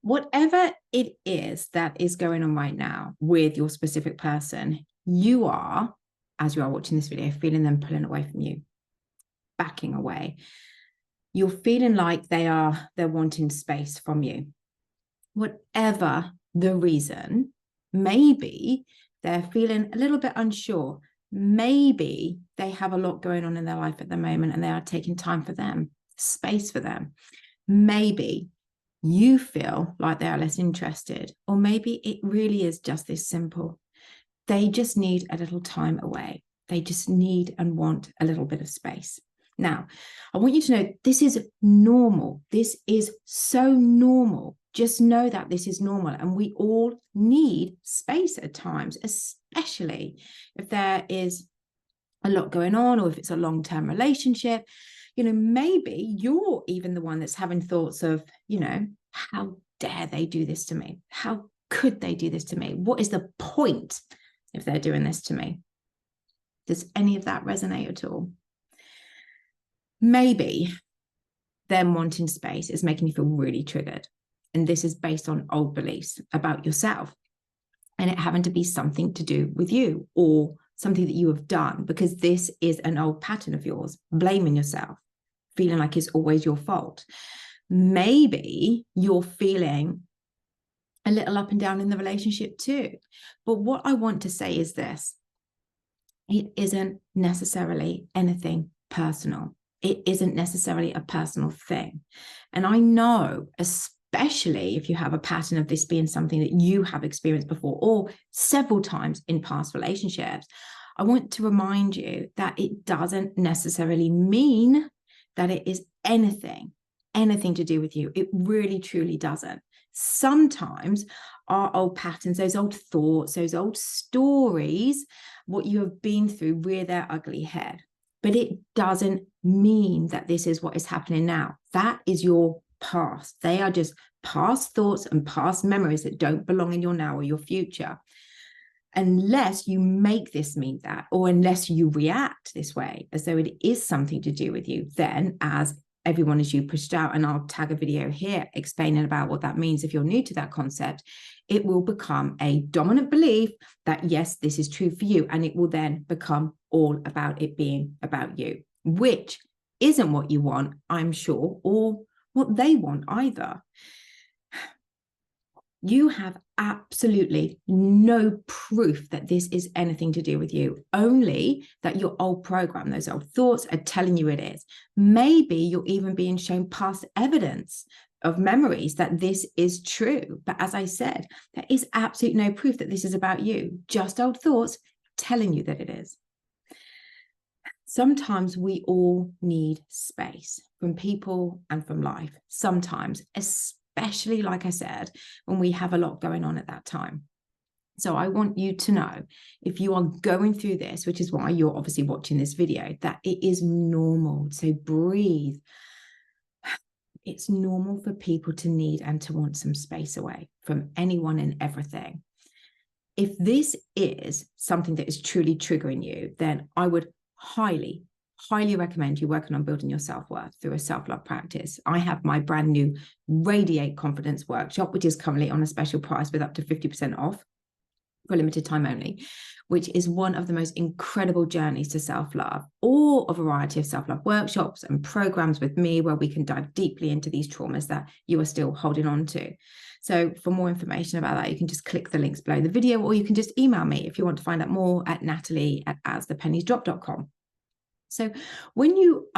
whatever it is that is going on right now with your specific person, you are, as you are watching this video, feeling them pulling away from you, backing away. You're feeling like they're wanting space from you. Whatever the reason, maybe they're feeling a little bit unsure. Maybe they have a lot going on in their life at the moment and they are taking time for them, space for them. Maybe you feel like they are less interested, or maybe it really is just this simple. They just need a little time away. They just need and want a little bit of space. Now, I want you to know this is normal. This is so normal. Just know that this is normal, and we all need space at times, especially if there is a lot going on or if it's a long-term relationship. Maybe you're even the one that's having thoughts of, how dare they do this to me? How could they do this to me? What is the point if they're doing this to me? Does any of that resonate at all? Maybe them wanting space is making you feel really triggered. And this is based on old beliefs about yourself and it having to be something to do with you or something that you have done, because this is an old pattern of yours, blaming yourself, feeling like it's always your fault. Maybe you're feeling a little up and down in the relationship too. But what I want to say is this: it isn't necessarily anything personal. It isn't necessarily a personal thing. And I know, especially if you have a pattern of this being something that you have experienced before or several times in past relationships, I want to remind you that it doesn't necessarily mean that it is anything to do with you. It really, truly doesn't. Sometimes our old patterns, those old thoughts, those old stories, what you have been through, rear their ugly head. But it doesn't mean that this is what is happening now. That is your past. They are just past thoughts and past memories that don't belong in your now or your future. Unless you make this mean that, or unless you react this way as though it is something to do with you, then as everyone as you pushed out, and I'll tag a video here explaining about what that means if you're new to that concept, it will become a dominant belief that yes, this is true for you, and it will then become all about it being about you, which isn't what you want, I'm sure, or what they want either. You have absolutely no proof that this is anything to do with you, only that your old program, those old thoughts are telling you it is. Maybe you're even being shown past evidence of memories that this is true. But as I said, there is absolutely no proof that this is about you, just old thoughts telling you that it is. Sometimes we all need space from people and from life. Sometimes, especially, like I said, when we have a lot going on at that time. So I want you to know, if you are going through this, which is why you're obviously watching this video, that it is normal. So breathe. It's normal for people to need and to want some space away from anyone and everything. If this is something that is truly triggering you, then I would highly recommend you working on building your self-worth through a self-love practice. I have my brand new Radiate Confidence workshop, which is currently on a special price with up to 50% off for a limited time only, which is one of the most incredible journeys to self-love, or a variety of self-love workshops and programs with me where we can dive deeply into these traumas that you are still holding on to. So for more information about that, you can just click the links below the video, or you can just email me if you want to find out more at natalie@asthepenniesdrop.com. So when you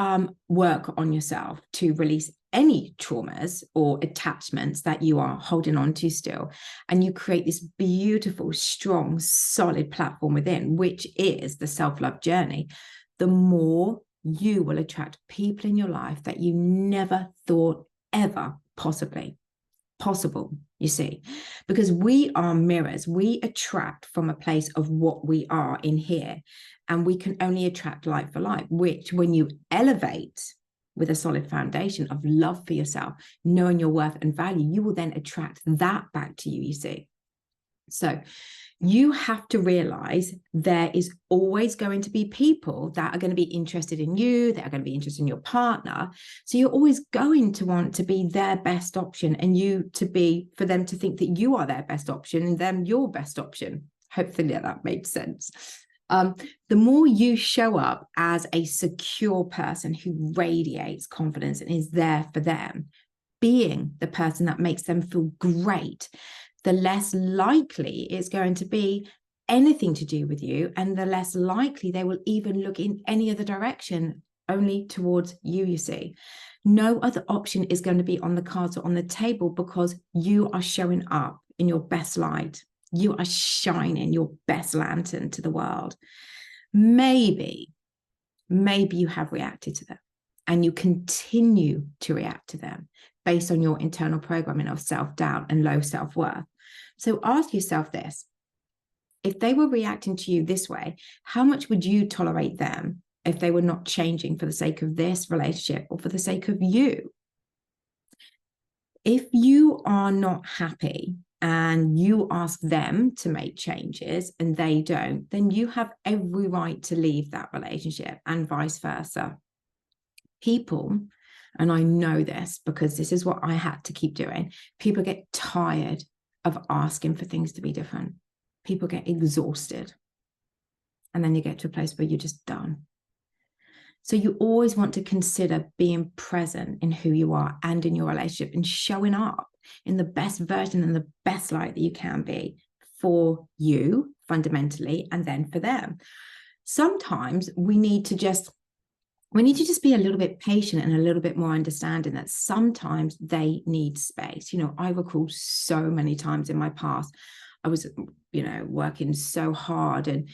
work on yourself to release any traumas or attachments that you are holding on to still, and you create this beautiful, strong, solid platform within, which is the self-love journey, the more you will attract people in your life that you never thought ever possible, you see, because we are mirrors. We attract from a place of what we are in here, and we can only attract like for like, which when you elevate with a solid foundation of love for yourself, knowing your worth and value, you will then attract that back to you, you see. So You have to realize there is always going to be people that are going to be interested in you, that are going to be interested in your partner. So you're always going to want to be their best option, and you to be, for them to think that you are their best option and them your best option. Hopefully that made sense. The more you show up as a secure person who radiates confidence and is there for them, being the person that makes them feel great, the less likely it's going to be anything to do with you, and the less likely they will even look in any other direction, only towards you, you see. No other option is going to be on the cards or on the table, because you are showing up in your best light. You are shining your best lantern to the world. Maybe you have reacted to them, and you continue to react to them based on your internal programming of self-doubt and low self-worth. So ask yourself this: if they were reacting to you this way, how much would you tolerate them if they were not changing for the sake of this relationship or for the sake of you? If you are not happy and you ask them to make changes and they don't, then you have every right to leave that relationship, and vice versa. People, and I know this because this is what I had to keep doing, people get tired of asking for things to be different. People get exhausted. And then you get to a place where you're just done. So you always want to consider being present in who you are and in your relationship, and showing up in the best version and the best light that you can be for you fundamentally, and then for them. Sometimes we need to just be a little bit patient and a little bit more understanding that sometimes they need space. You know, I recall so many times in my past, I was, working so hard, and,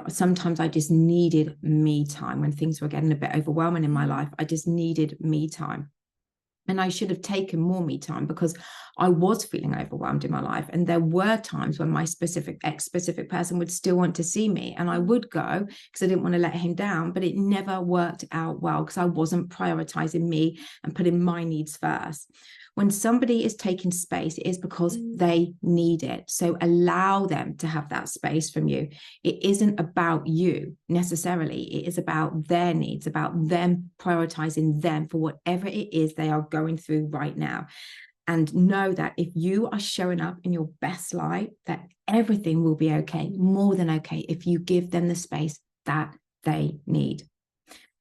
sometimes I just needed me time when things were getting a bit overwhelming in my life. I just needed me time. And I should have taken more me time, because I was feeling overwhelmed in my life. And there were times when my specific person would still want to see me, and I would go because I didn't want to let him down, but it never worked out well because I wasn't prioritizing me and putting my needs first. When somebody is taking space, it is because they need it. So allow them to have that space from you. It isn't about you necessarily. It is about their needs, about them prioritizing them for whatever it is they are going through right now. And know that if you are showing up in your best light, that everything will be okay, more than okay, if you give them the space that they need.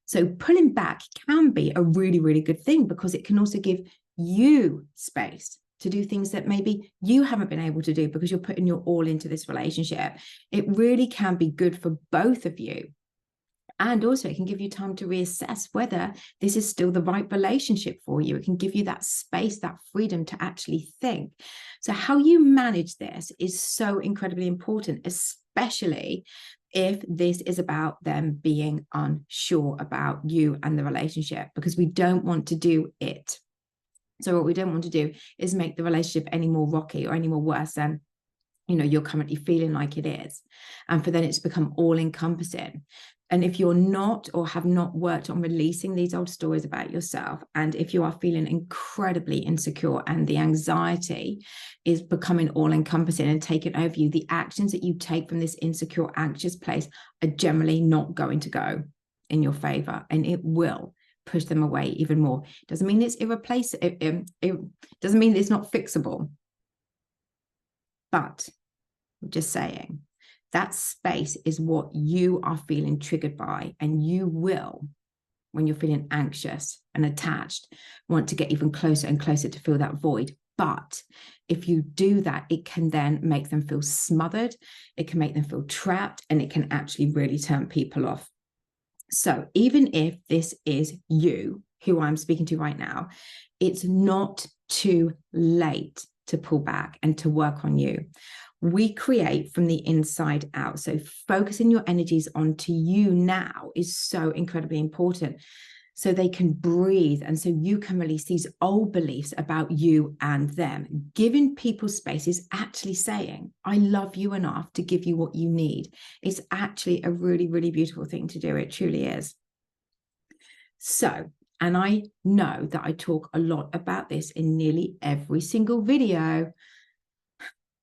So pulling back can be a really, really good thing, because it can also give you space to do things that maybe you haven't been able to do because you're putting your all into this relationship. It really can be good for both of you. And also it can give you time to reassess whether this is still the right relationship for you. It can give you that space, that freedom to actually think. So how you manage this is so incredibly important, especially if this is about them being unsure about you and the relationship, because we don't want to do it. So what we don't want to do is make the relationship any more rocky or any more worse than, you're currently feeling like it is. And for then it's become all encompassing. And if you're not, or have not worked on releasing these old stories about yourself, and if you are feeling incredibly insecure and the anxiety is becoming all encompassing and taking over you, the actions that you take from this insecure, anxious place are generally not going to go in your favor, and it will push them away even more. Doesn't mean it's irreplaceable. It doesn't mean it's not fixable. But I'm just saying, that space is what you are feeling triggered by, and you will, when you're feeling anxious and attached, want to get even closer and closer to fill that void. But if you do that, it can then make them feel smothered, it can make them feel trapped, and it can actually really turn people off. So even if this is you, who I'm speaking to right now, it's not too late to pull back and to work on you. We create from the inside out. So focusing your energies onto you now is so incredibly important, so they can breathe, and so you can release these old beliefs about you and them. Giving people space is actually saying, I love you enough to give you what you need. It's actually a really, really beautiful thing to do. It truly is. So, and I know that I talk a lot about this in nearly every single video.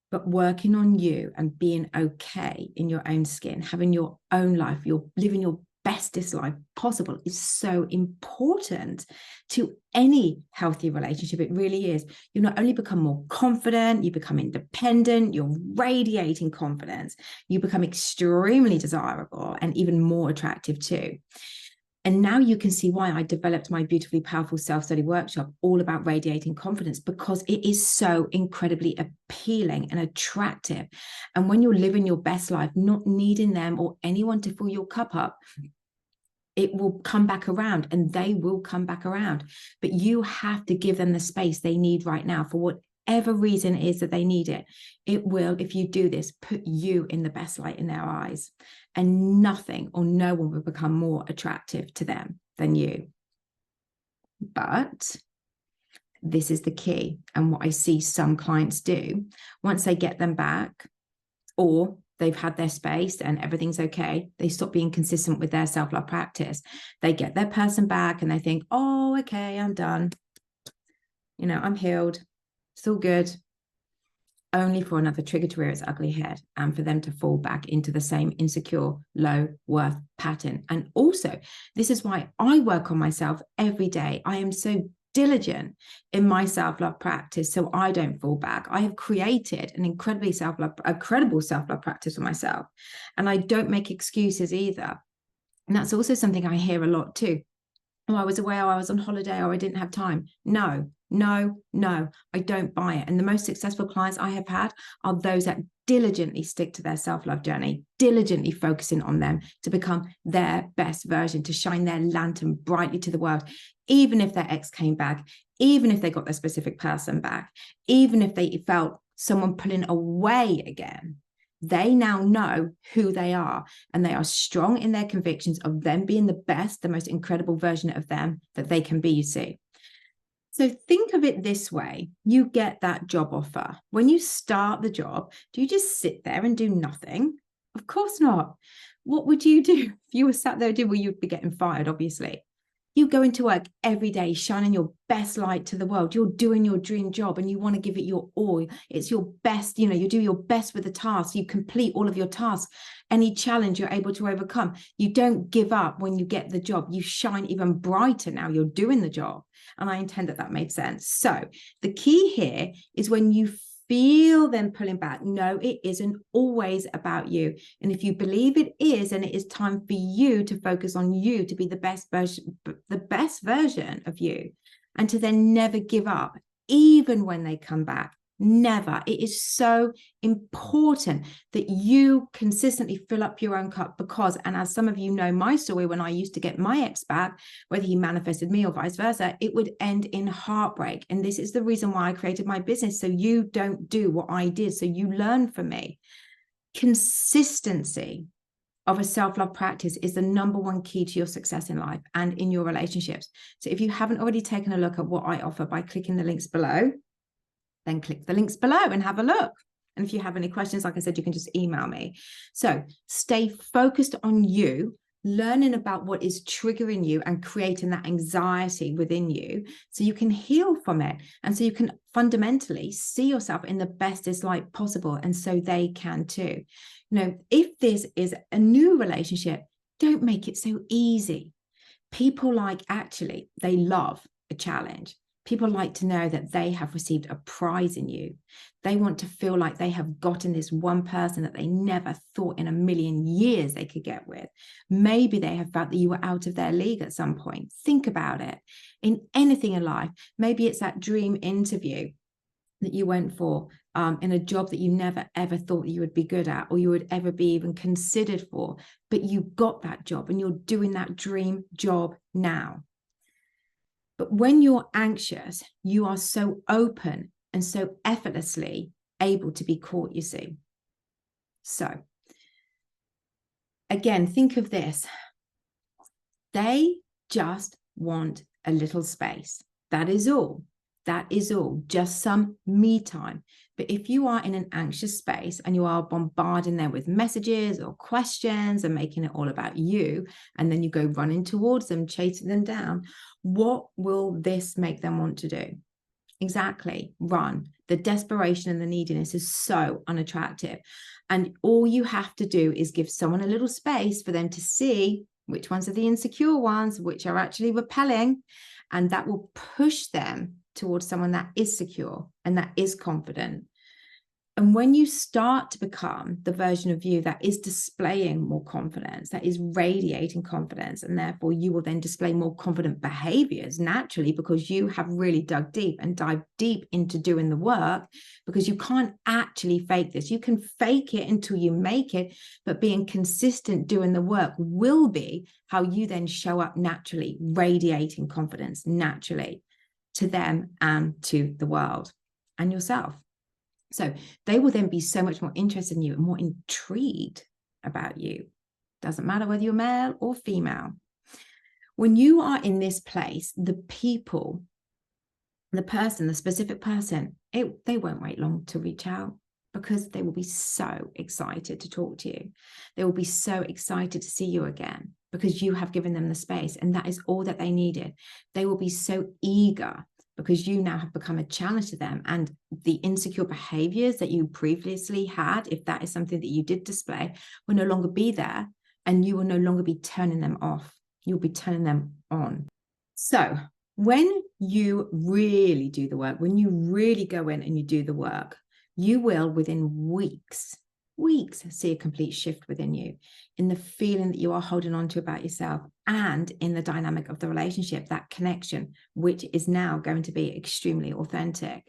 But working on you and being okay in your own skin, having your own life, you're living your bestest life possible is so important to any healthy relationship. It really is. You not only become more confident, you become independent, you're radiating confidence, you become extremely desirable and even more attractive too. And now you can see why I developed my Beautifully Powerful Self-Study Workshop all about radiating confidence, because it is so incredibly appealing and attractive. And when you're living your best life, not needing them or anyone to fill your cup up, it will come back around, and they will come back around. But you have to give them the space they need right now for whatever reason it is that they need it. It will, if you do this, put you in the best light in their eyes. And nothing or no one will become more attractive to them than you. But this is the key. And what I see some clients do, once they get them back, or they've had their space and everything's okay, they stop being consistent with their self-love practice. They get their person back and they think, oh, okay, I'm done. You know, I'm healed. It's all good. Only for another trigger to rear its ugly head and for them to fall back into the same insecure, low worth pattern. And also, this is why I work on myself every day. I am so diligent in my self-love practice so I don't fall back. I have created an incredibly credible self-love practice for myself. And I don't make excuses either. And that's also something I hear a lot too. Oh, I was away, or I was on holiday, or I didn't have time. No, I don't buy it. And the most successful clients I have had are those that diligently stick to their self-love journey, diligently focusing on them to become their best version, to shine their lantern brightly to the world, even if their ex came back, even if they got their specific person back, even if they felt someone pulling away again. They now know who they are, and they are strong in their convictions of them being the best, the most incredible version of them that they can be, you see. So think of it this way. You get that job offer. When you start the job, do you just sit there and do nothing? Of course not. What would you do if you were sat there doing, well, you'd be getting fired, obviously. You go into work every day, shining your best light to the world. You're doing your dream job and you want to give it your all. It's your best, you know, you do your best with the task. You complete all of your tasks. Any challenge you're able to overcome. You don't give up when you get the job. You shine even brighter now you're doing the job. And I intend that made sense. So the key here is when you feel them pulling back, no, it isn't always about you. And if you believe it is, and it is time for you to focus on you to be the best version of you, and to then never give up, even when they come back. Never. It is so important that you consistently fill up your own cup, because, and as some of you know my story, when I used to get my ex back, whether he manifested me or vice versa, it would end in heartbreak. And this is the reason why I created my business, so you don't do what I did, so you learn from me. Consistency of a self-love practice is the number one key to your success in life and in your relationships. So if you haven't already taken a look at what I offer by clicking the links below, then click the links below and have a look. And if you have any questions, like I said, you can just email me. So stay focused on you, learning about what is triggering you and creating that anxiety within you so you can heal from it. And so you can fundamentally see yourself in the bestest light possible. And so they can too. You know, if this is a new relationship, don't make it so easy. People they love a challenge. People like to know that they have received a prize in you. They want to feel like they have gotten this one person that they never thought in a million years they could get with. Maybe they have felt that you were out of their league at some point. Think about it. In anything in life, maybe it's that dream interview that you went for in a job that you never ever thought you would be good at, or you would ever be even considered for, but you got that job and you're doing that dream job now. But when you're anxious, you are so open and so effortlessly able to be caught, you see. So again, think of this. They just want a little space. That is all. That is all. Just some me time. But if you are in an anxious space and you are bombarding them with messages or questions and making it all about you, and then you go running towards them, chasing them down, what will this make them want to do? Exactly. Run. The desperation and the neediness is so unattractive. And all you have to do is give someone a little space for them to see which ones are the insecure ones, which are actually repelling. And that will push them towards someone that is secure and that is confident. And when you start to become the version of you that is displaying more confidence, that is radiating confidence, and therefore you will then display more confident behaviors naturally, because you have really dug deep and dived deep into doing the work, because you can't actually fake this. You can fake it until you make it, but being consistent doing the work will be how you then show up naturally, radiating confidence naturally to them and to the world and yourself. So they will then be so much more interested in you and more intrigued about you. Doesn't matter whether you're male or female. When you are in this place, the people, the person, the specific person, they won't wait long to reach out, because they will be so excited to talk to you. They will be so excited to see you again, because you have given them the space, and that is all that they needed. They will be so eager, because you now have become a challenge to them, and the insecure behaviors that you previously had, if that is something that you did display, will no longer be there, and you will no longer be turning them off. You'll be turning them on. So when you really do the work, when you really go in and you do the work, you will within weeks see a complete shift within you, in the feeling that you are holding on to about yourself, and in the dynamic of the relationship, that connection, which is now going to be extremely authentic.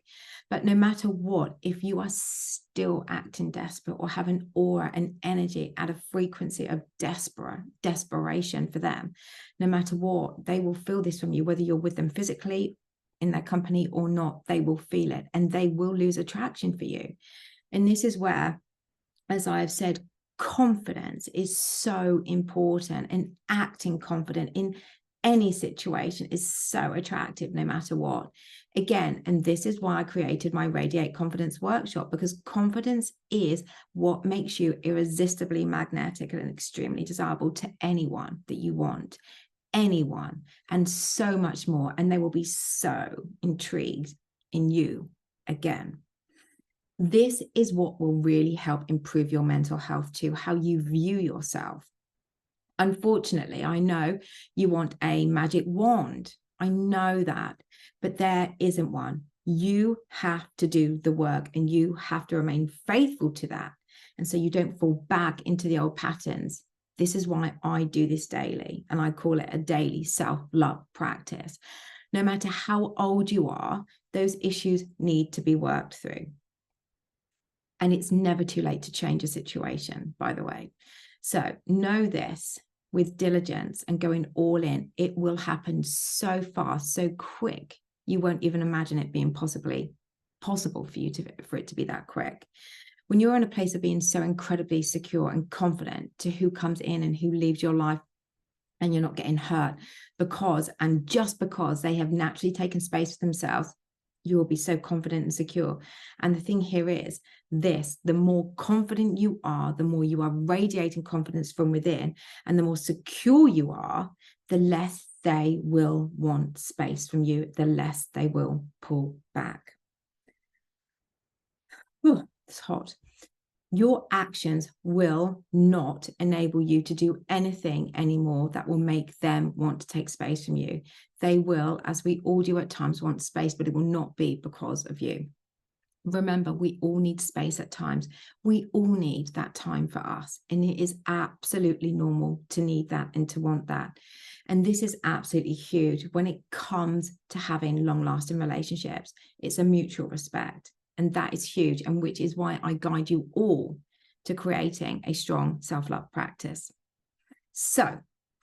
But no matter what, if you are still acting desperate or have an aura and energy at a frequency of desperation for them, no matter what, they will feel this from you, whether you're with them physically in their company or not. They will feel it, and they will lose attraction for you. And this is where, as I have said, confidence is so important, and acting confident in any situation is so attractive no matter what. Again, and this is why I created my Radiate Confidence workshop, because confidence is what makes you irresistibly magnetic and extremely desirable to anyone that you want, anyone, and so much more. And they will be so intrigued in you again. This is what will really help improve your mental health too, how you view yourself. Unfortunately, I know you want a magic wand. I know that, but there isn't one. You have to do the work, and you have to remain faithful to that. And so you don't fall back into the old patterns. This is why I do this daily, and I call it a daily self-love practice. No matter how old you are, those issues need to be worked through. And it's never too late to change a situation, by the way. So know this, with diligence and going all in, it will happen so fast, so quick. You won't even imagine it being possible for it to be that quick. When you're in a place of being so incredibly secure and confident to who comes in and who leaves your life, and you're not getting hurt just because they have naturally taken space for themselves, you will be so confident and secure. And the thing here is this: the more confident you are, the more you are radiating confidence from within, and the more secure you are, the less they will want space from you, the less they will pull back. Oh, it's hot. Your actions will not enable you to do anything anymore that will make them want to take space from you. They will, as we all do at times, want space, but it will not be because of you. Remember, we all need space at times. We all need that time for us. And it is absolutely normal to need that and to want that. And this is absolutely huge when it comes to having long-lasting relationships. It's a mutual respect. And that is huge, and which is why I guide you all to creating a strong self-love practice. So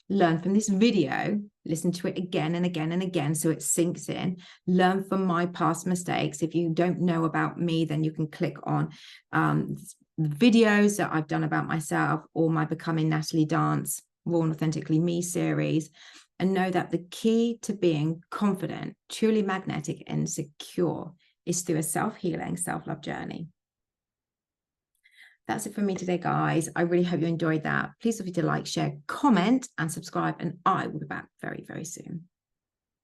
learn from this video, listen to it again and again and again so it sinks in. Learn from my past mistakes. If you don't know about me, then you can click on videos that I've done about myself, or my Becoming Natalie Dance Raw and Authentically Me series, and know that the key to being confident, truly magnetic and secure is through a self-healing, self-love journey. That's it for me today, guys. I really hope you enjoyed that. Please feel free to like, share, comment, and subscribe, and I will be back very, very soon.